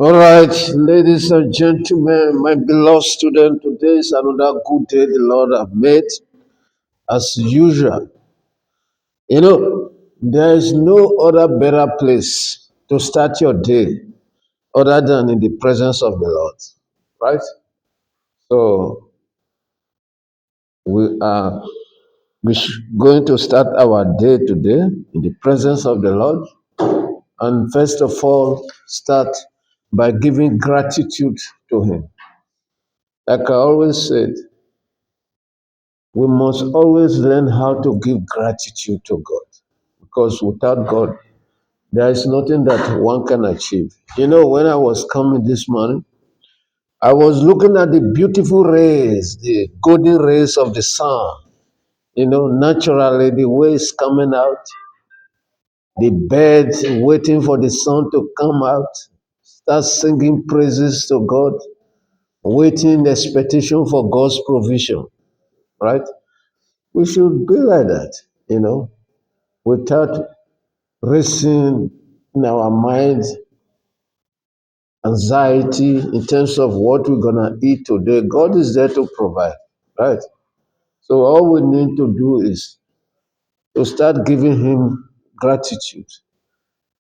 All right, ladies and gentlemen, my beloved student, today is another good day the Lord have made. As usual, there is no other better place to start your day other than in the presence of the Lord, right? So we are going to start our day today in the presence of the Lord, and first of all, start by giving gratitude to Him. Like I always said, we must always learn how to give gratitude to God because without God, there is nothing that one can achieve. When I was coming this morning, I was looking at the beautiful rays, the golden rays of the sun. Naturally, the way it's coming out, the birds waiting for the sun to come out, start singing praises to God, waiting in expectation for God's provision, right? We should be like that, without racing in our minds, anxiety in terms of what we're gonna eat today. God is there to provide, right? So all we need to do is to start giving Him gratitude.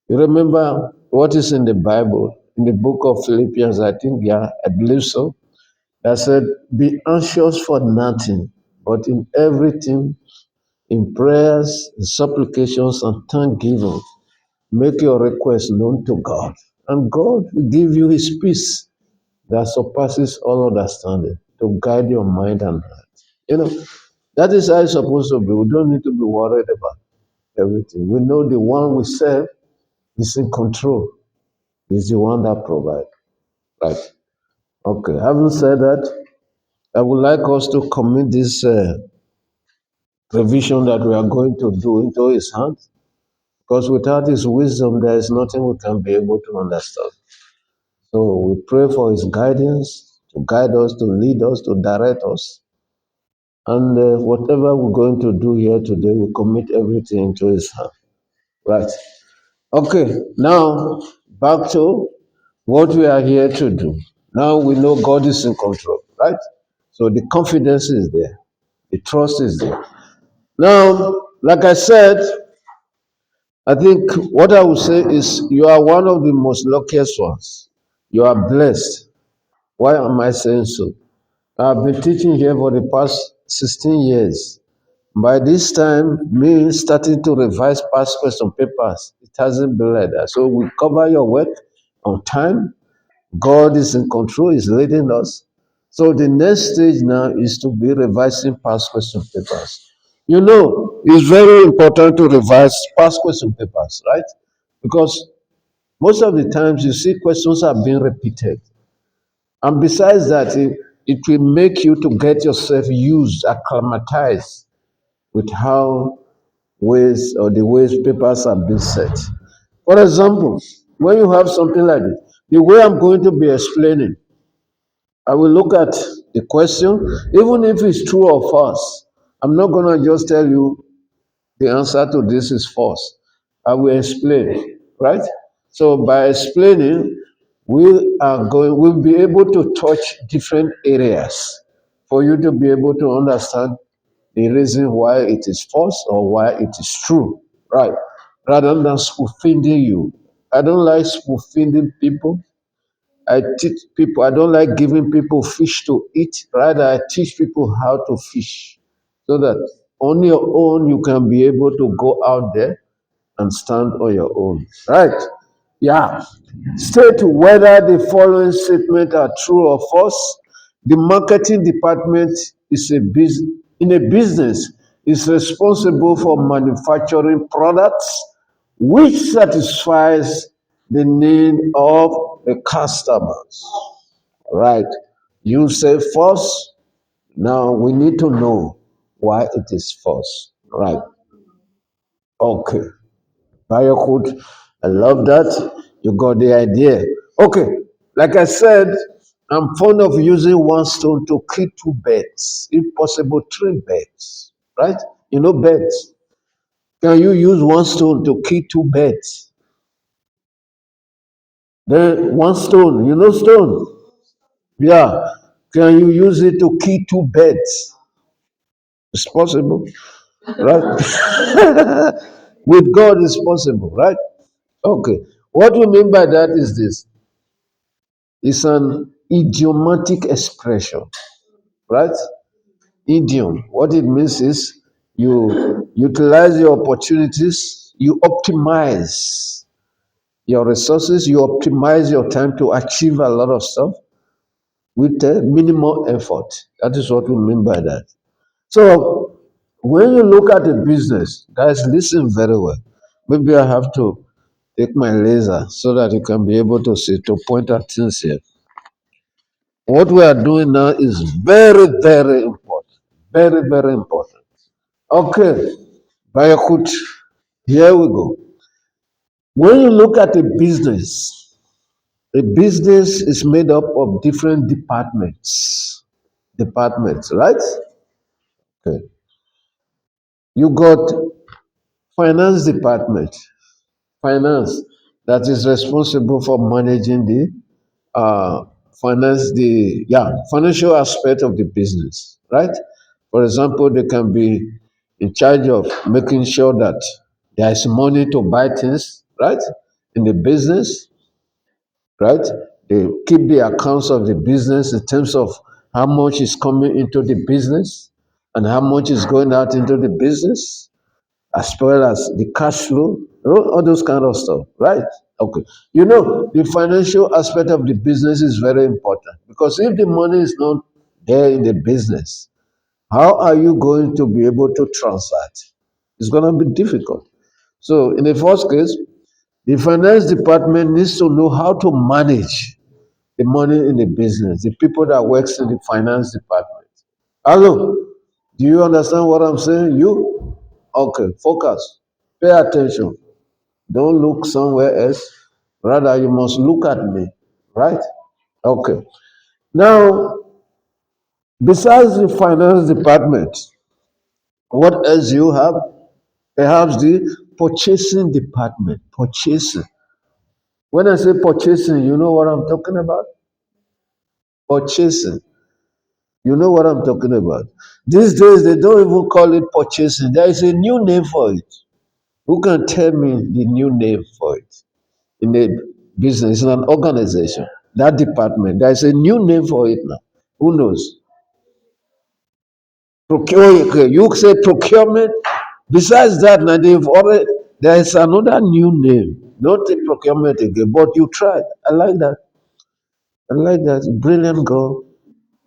You remember what is in the Bible, in the book of Philippians, I think, yeah, I believe so. That said, be anxious for nothing, but in everything, in prayers, in supplications, and thanksgiving. Make your request known to God, and God will give you His peace that surpasses all understanding to guide your mind and heart. That is how it's supposed to be. We don't need to be worried about everything. We know the one we serve is in control, is the one that provides. Right. Okay. Having said that, I would like us to commit this revision that we are going to do into His hands, because without His wisdom, there is nothing we can be able to understand. So we pray for His guidance, to guide us, to lead us, to direct us. And whatever we're going to do here today, we commit everything into His hand. Right. Okay, now back to what we are here to do. Now we know God is in control, right? So the confidence is there, the trust is there. Now, like I said, I think what I would say is you are one of the most luckiest ones. You are blessed. Why am I saying so? I've been teaching here for the past 16 years. By this time, me starting to revise past question papers, it hasn't been like that. So we cover your work on time. God is in control, is leading us. So the next stage now is to be revising past question papers. It's very important to revise past question papers, right? Because most of the times you see questions are being repeated. And besides that, it will make you to get yourself used, acclimatized with how ways or the ways papers have been set. For example, when you have something like this, the way I'm going to be explaining, I will look at the question, even if it's true or false. I'm not going to just tell you the answer to this is false. I will explain, right? So by explaining, we'll be able to touch different areas for you to be able to understand the reason why it is false or why it is true, right? Rather than spoon feeding you. I don't like spoon feeding people. I teach people, I don't like giving people fish to eat. Rather, I teach people how to fish so that on your own you can be able to go out there and stand on your own. Right? Yeah. State whether the following statements are true or false. The marketing department is in a business is responsible for manufacturing products which satisfies the need of the customers. Right? You say false. Now we need to know why it is false. Right? Okay. Biohood, I love that. You got the idea. Okay, like I said, I'm fond of using one stone to kill two birds, if possible, three birds. Right? Birds. Can you use one stone to kill two birds? Then one stone, you know stone? Yeah. Can you use it to kill two birds? It's possible, right? With God, it's possible, right? Okay. What we mean by that is this: it's an idiomatic expression, right? Idiom. What it means is you utilize your opportunities, you optimize your resources, you optimize your time to achieve a lot of stuff with minimal effort. That is what we mean by that. So when you look at a business, guys, listen very well. Maybe I have to take my laser so that you can be able to see, to point at things here. What we are doing now is very, very important. Very, very important. Okay, Bayakut, here we go. When you look at a business is made up of different departments. Departments, right? Okay. You got finance department, finance that is responsible for managing the uh, financial aspect of the business, right? For example, they can be in charge of making sure that there is money to buy things, right? In the business, right? They keep the accounts of the business in terms of how much is coming into the business and how much is going out into the business, as well as the cash flow, all those kind of stuff, right? Okay. You know, the financial aspect of the business is very important because if the money is not there in the business, how are you going to be able to transact? It's going to be difficult. So, in the first case, the finance department needs to know how to manage the money in the business, the people that works in the finance department. Hello, do you understand what I'm saying? You? Okay, focus. Pay attention. Don't look somewhere else. Rather, you must look at me. Right? Okay. Now, besides the finance department, what else you have? Perhaps the purchasing department. Purchasing. When I say purchasing, you know what I'm talking about? Purchasing. You know what I'm talking about. These days, they don't even call it purchasing. There is a new name for it. Who can tell me the new name for it? In the business, in an organization, that department, there's a new name for it now. Who knows? Procure, okay, you say procurement. Besides that, now they've already, there is another new name. Not a procurement again, but you tried. I like that. I like that. Brilliant girl.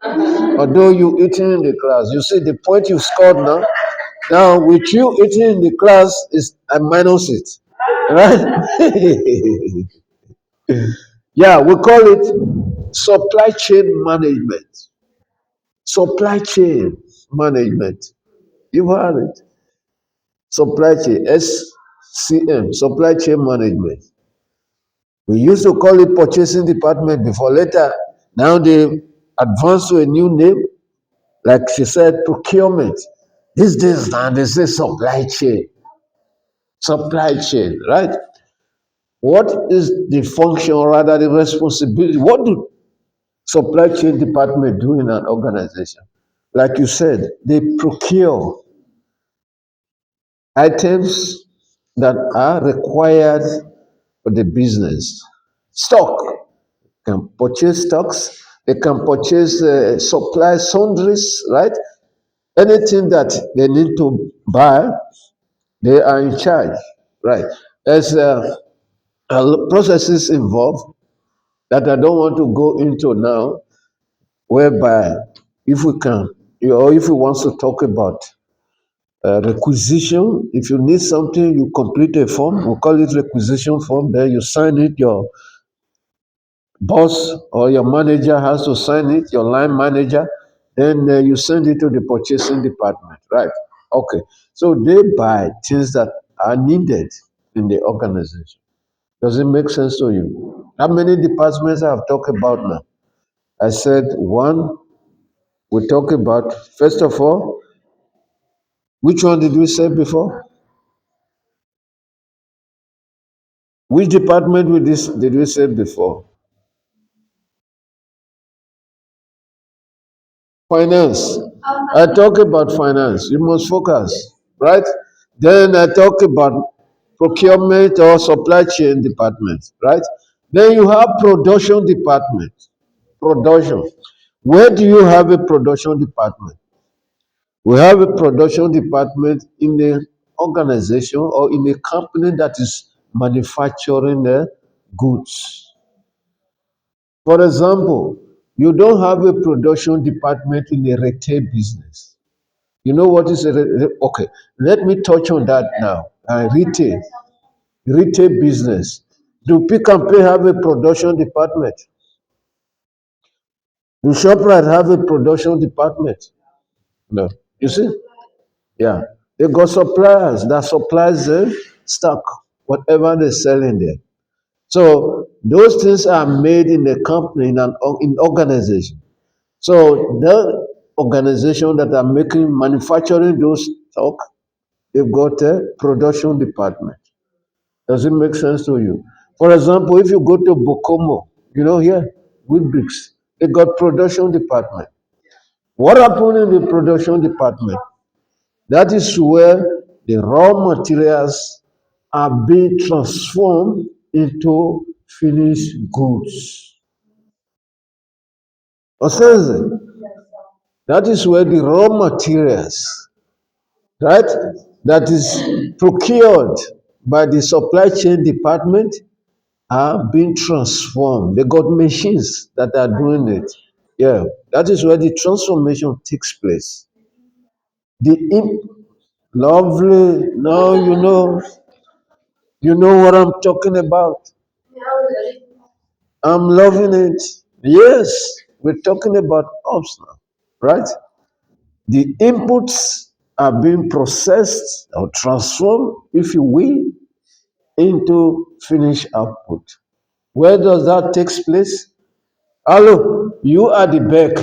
Although you eating in the class, you see the point you scored now. Now with you eating in the class is I minus it, right? Yeah, we call it supply chain management. Supply chain management. You've heard it. Supply chain, SCM, supply chain management. We used to call it purchasing department before. Later, now they advanced to a new name, like she said, procurement. These days now they say supply chain. Supply chain, right? What is the function, or rather the responsibility? What do supply chain department do in an organization? Like you said, they procure items that are required for the business. Stock, can purchase stocks, they can purchase supply sundries, right? Anything that they need to buy, they are in charge, right? There's processes involved that I don't want to go into now, whereby if we can, or if we want to talk about requisition, if you need something, you complete a form, we call it requisition form, then you sign it, your boss or your manager has to sign it, your line manager, then you send it to the purchasing department, right? Okay, so they buy things that are needed in the organization. Does it make sense to you? How many departments I have talked about now? I said one, we talk about, first of all, which one did we say before? Which department did we say before? Finance. I talk about finance. You must focus, right? Then I talk about procurement or supply chain department, right? Then you have production department. Production. Where do you have a production department? We have a production department in the organization or in a company that is manufacturing the goods. For example, you don't have a production department in a retail business. You know what is okay? Let me touch on that now. Retail business. Do Pick and Pay have a production department? Do Shoprite have a production department? No. You see? Yeah. They got suppliers that supplies the stock, whatever they sell in there. So those things are made in a company, in organization. So the organization that are making manufacturing those stock, they've got a production department. Does it make sense to you? For example, if you go to Bokomo, here, Woodbricks, they got production department. What happened in the production department? That is where the raw materials are being transformed into finished goods. Osenze, that is where the raw materials, right, that is procured by the supply chain department are being transformed. They got machines that are doing it. Yeah, that is where the transformation takes place. The lovely. Now you know what I'm talking about. I'm loving it. Yes, we're talking about ops now, right? The inputs are being processed or transformed, if you will, into finished output. Where does that take place? Hello, you are the back,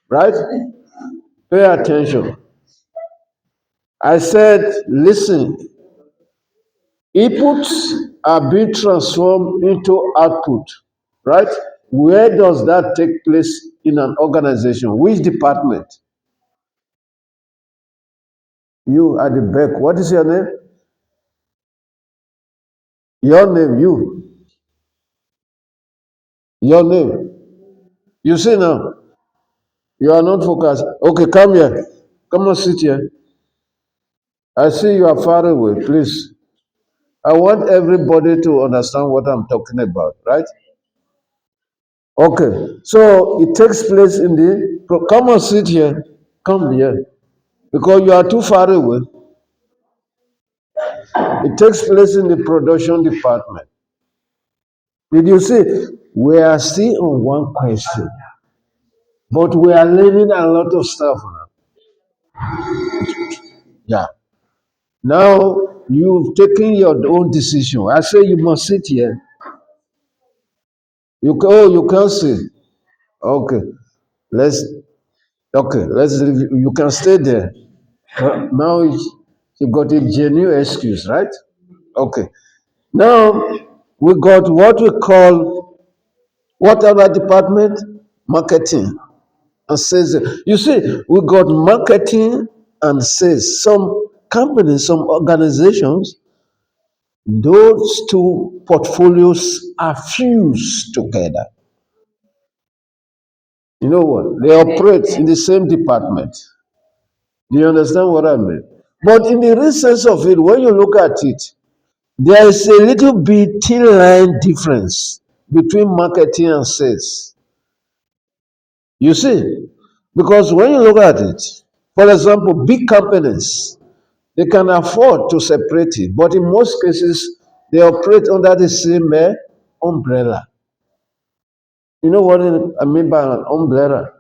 right? Pay attention. I said, listen, inputs are being transformed into output, right? Where does that take place in an organization? Which department? You are the back. What is your name? Your name, you. Your name. You see now, you are not focused. Okay, come here. Come and sit here. I see you are far away. Please. I want everybody to understand what I'm talking about, right? Okay. So it takes place in come and sit here. Come here. Because you are too far away. It takes place in the production department. Did you see? We are still on one question, but we are learning a lot of stuff now. Yeah. Now you've taken your own decision. I say you must sit here. You can't sit. Okay. Let's you can stay there. Now you got a genuine excuse, right? Okay. Now we got what we call what other department? Marketing and sales. You see, we got marketing and sales. Some companies, some organizations, those two portfolios are fused together. You know what? They operate in the same department. Do you understand what I mean? But in the real sense of it, when you look at it, there is a little bit thin line difference between marketing and sales. You see? Because when you look at it, for example, big companies, they can afford to separate it, but in most cases, they operate under the same umbrella. You know what I mean by an umbrella?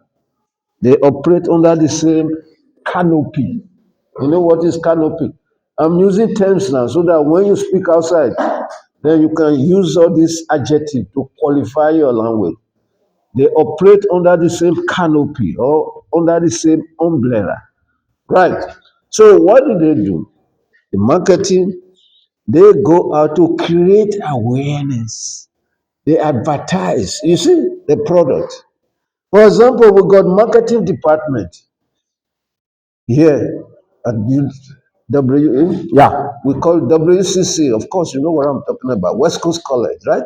They operate under the same canopy. You know what is canopy? I'm using terms now so that when you speak outside, then you can use all this adjective to qualify your language. They operate under the same canopy or under the same umbrella. Right. So what do? The marketing, They go out to create awareness. They advertise. You see the product. For example, we got marketing department here at WA. Yeah, we call it WCC. Of course, you know what I'm talking about. West Coast College, right?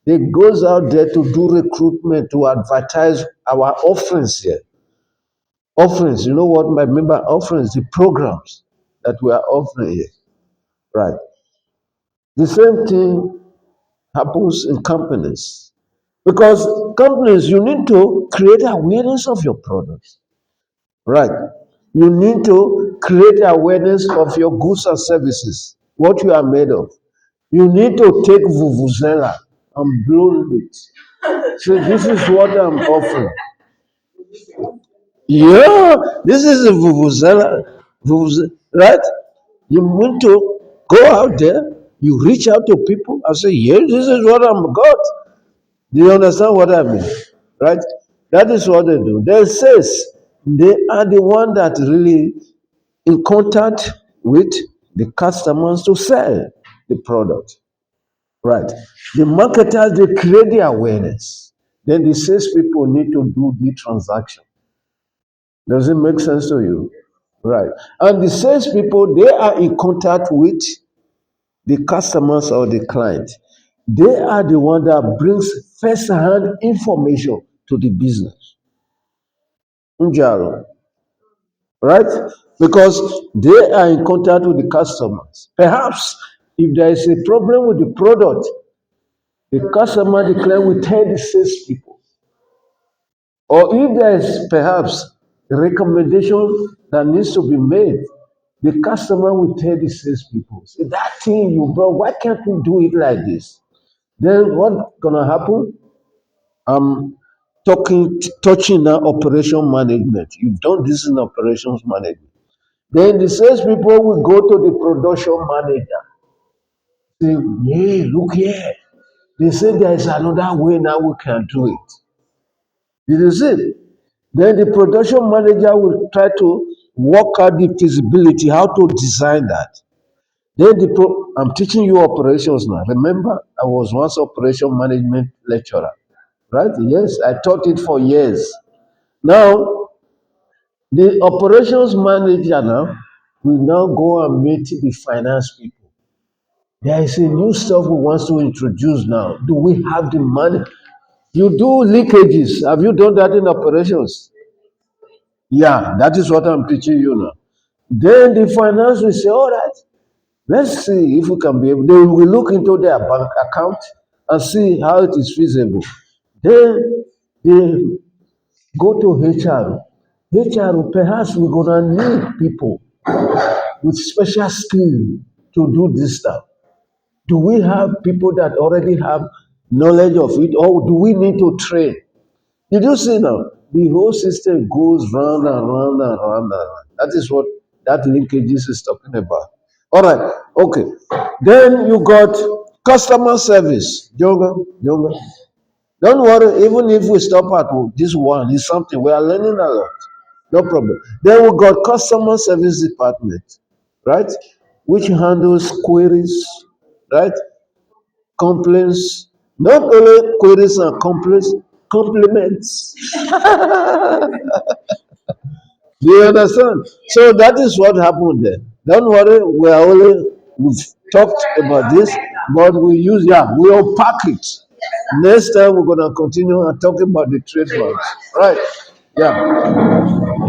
They goes out there to do recruitment to advertise our offerings here. Offerings, you know what my member offerings, the programs that we are offering here. Right. The same thing happens in companies. Because companies, you need to create awareness of your products. Right. You need to create awareness of your goods and services, what you are made of. You need to take Vuvuzela and blow it. So this is what I'm offering. Yeah, this is a Vuvuzela, right? You want to go out there, you reach out to people and say, yes, this is what I'm got. Do you understand what I mean? Right? That is what they do. They says they are the one that really in contact with the customers to sell the product. Right. The marketers, they create the awareness. Then the sales people need to do the transaction. Does it make sense to you? Right. And the sales people, they are in contact with the customers or the client. They are the one that brings first-hand information to the business. Njaro, right? Because they are in contact with the customers. Perhaps if there is a problem with the product, the customer, the client will tell the sales people. Or if there is perhaps a recommendation that needs to be made, the customer will tell the salespeople, say, that thing you brought, why can't we do it like this? Then what's gonna happen? I'm touching now operation management. You've done this in operations management. Then the salespeople will go to the production manager. Say, yeah, look here. They say there is another way now we can do it. Did you see? Then the production manager will try to work out the feasibility, how to design that. Then I'm teaching you operations now. Remember, I was once operation management lecturer, right? Yes, I taught it for years. Now, the operations manager now will now go and meet the finance people. There is a new stuff we want to introduce now. Do we have the money? You do leakages. Have you done that in operations? Yeah, that is what I'm teaching you now. Then the finance will say, all right, let's see if we can be able. They will look into their bank account and see how it is feasible. Then they go to HR. HR, perhaps we're gonna need people with special skill to do this stuff. Do we have people that already have knowledge of it, or do we need to train? Did you see now? The whole system goes round and round and round and round. That is what that linkages is talking about. All right, okay. Then you got customer service. Younger. Don't worry, even if we stop at this one, it's something we are learning a lot. No problem. Then we got customer service department, right? Which handles queries, right? Complaints, not only queries and complaints, compliments. Do you understand? So that is what happened there. Don't worry, we've talked about this, but we unpack it. Next time we're gonna continue and talk about the trade banks. Right. Yeah.